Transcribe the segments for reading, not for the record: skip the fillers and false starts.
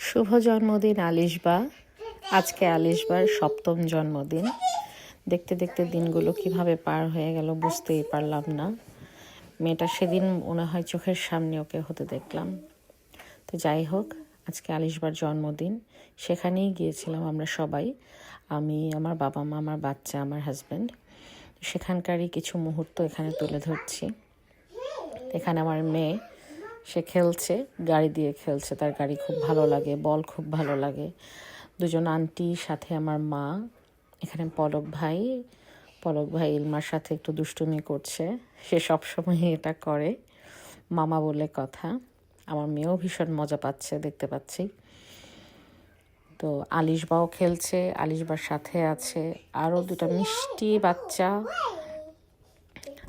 শুভ জন্মদিন আলিশবা। আজকে আলিশবার 7ম জন্মদিন। দেখতে দেখতে দিনগুলো কিভাবে পার হয়ে গেল বুঝতেই পারলাম না। মেয়েটা সেদিন মনে হয় চোখের সামনে ওকে হতে দেখলাম। তো যাই হোক, আজকে আলিশবার জন্মদিন। সেখানেই গিয়েছিলাম আমরা সবাই, আমি, আমার বাবা মা, আমার বাচ্চা, আমার হাজব্যান্ড। সেখানকারই কিছু মুহূর্ত এখানে তুলে ধরছি। এখানে আমার মেয়ে, সে খেলছে, গাড়ি দিয়ে খেলছে, তার গাড়ি খুব ভালো লাগে, বল খুব ভালো লাগে। দুজন আন্টি, সাথে আমার মা। এখানে পলক ভাই ইলমার সাথে একটু দুষ্টুমি করছে। সে সবসময় এটা করে, মামা বলে কথা। আমার মেয়েও ভীষণ মজা পাচ্ছে, দেখতে পাচ্ছি। তো আলিশবাও খেলছে, আলিশবার সাথে আছে আরও দুটা মিষ্টি বাচ্চা।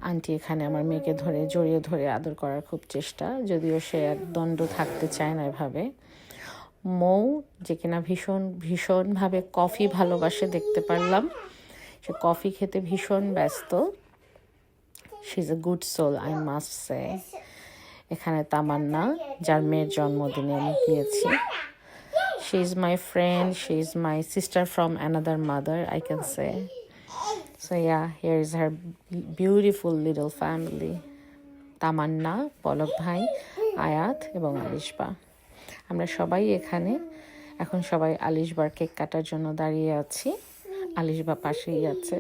আন্টি এখানে আমার মেয়েকে জড়িয়ে ধরে আদর করার খুব চেষ্টা, যদিও সে এক দণ্ড থাকতে চায় না এভাবে। মৌ, যে কিনা ভীষণভাবে কফি ভালোবাসে, দেখতে পারলাম। সে কফি খেতে ভীষণ ব্যস্ত। She is a good soul, I must say. এখানে তামান্না, যার মেয়ের জন্মদিনে আমি গিয়েছি। She is my friend, she is my sister from another mother, I can say. So yeah, here is her beautiful little family. তামান্না, পলক ভাই, আয়াত এবং আলিশবা। আমরা সবাই এখানে এখন সবাই আলিশবার কেক কাটার জন্য দাঁড়িয়ে আছি। আলিশবা পাশেই আছে,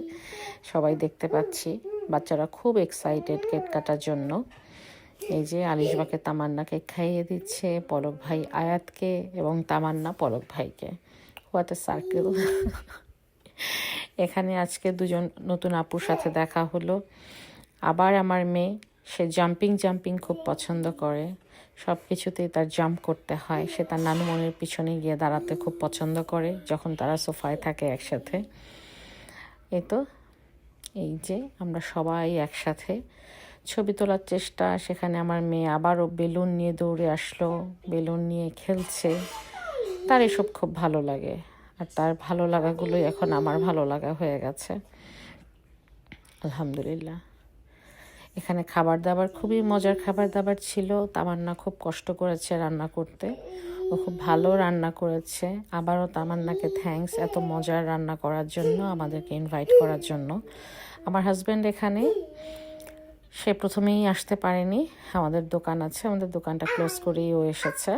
সবাই দেখতে পাচ্ছি। বাচ্চারা খুব এক্সাইটেড কেক কাটার জন্য। এই যে আলিশবাকে তামান্না কেক খাইয়ে দিচ্ছে, পলক ভাই আয়াতকে এবং তামান্না পলক ভাইকে। What a circle. এখানে আজকে দুজন নতুন আপুর সাথে দেখা হলো। আবার আমার মেয়ে, সে জাম্পিং খুব পছন্দ করে। সব কিছুতেই তার জাম্প করতে হয়। সে তার নানুমণির পিছনে গিয়ে দাঁড়াতে খুব পছন্দ করে যখন তারা সোফায় থাকে একসাথে। এই যে আমরা সবাই একসাথে ছবি তোলার চেষ্টা। সেখানে আমার মেয়ে আবারও বেলুন নিয়ে দৌড়ে আসলো, বেলুন নিয়ে খেলছে। তার এসব খুব ভালো লাগে, আর তার ভালো লাগাগুলোই এখন আমার ভালো লাগা হয়ে গেছে, আলহামদুলিল্লাহ। এখানে খাবার দাবার খুবই মজার খাবার দাবার ছিল। তামান্না খুব কষ্ট করেছে রান্না করতে, ও খুব ভালো রান্না করেছে। আবারও তামান্নাকে থ্যাঙ্কস এত মজার রান্না করার জন্য, আমাদেরকে ইনভাইট করার জন্য। আমার হাজব্যান্ড এখানে, সে প্রথমেই আসতে পারেনি, আমাদের দোকান আছে, আমাদের দোকানটা ক্লোজ করেই ও এসেছে।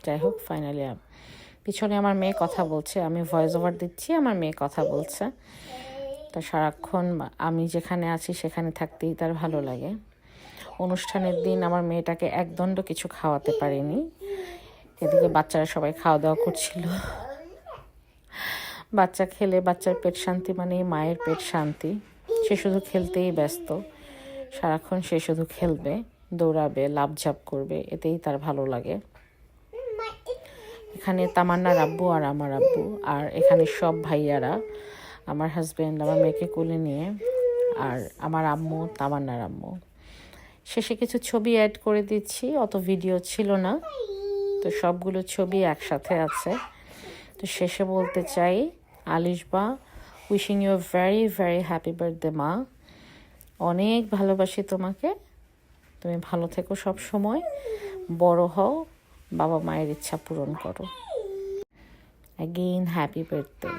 যাই হোক, ফাইনালি পিছনে আমার মেয়ে কথা বলছে, আমি ভয়েস ওভার দিচ্ছি, আমার মেয়ে কথা বলছে। তা সারাক্ষণ আমি যেখানে আছি সেখানে থাকতেই তার ভালো লাগে। অনুষ্ঠানের দিন আমার মেয়েটাকে একদণ্ড কিছু খাওয়াতে পারিনি। এদিকে বাচ্চারা সবাই খাওয়া দাওয়া করছিল। বাচ্চা খেলে বাচ্চার পেট শান্তি মানেই মায়ের পেট শান্তি। সে শুধু খেলতেই ব্যস্ত, সারাক্ষণ সে শুধু খেলবে, দৌড়াবে, লাফঝাপ করবে, এতেই তার ভালো লাগে। এখানে তামান্নার আব্বু আর আমার আব্বু, আর এখানে সব ভাইয়ারা, আমার হাজব্যান্ড আমার মেয়েকে কোলে নিয়ে, আর আমার আম্মু, তামান্নার আম্মু। শেষে কিছু ছবি অ্যাড করে দিচ্ছি, অত ভিডিও ছিল না, তো সবগুলো ছবি একসাথে আছে। তো শেষে বলতে চাই, Alishba, wishing you very very happy birthday মা। অনেক ভালোবাসি তোমাকে, তুমি ভালো থেকো সব সময়, বড় হও, বাবা মায়ের ইচ্ছা পূরণ করো। Again happy birthday.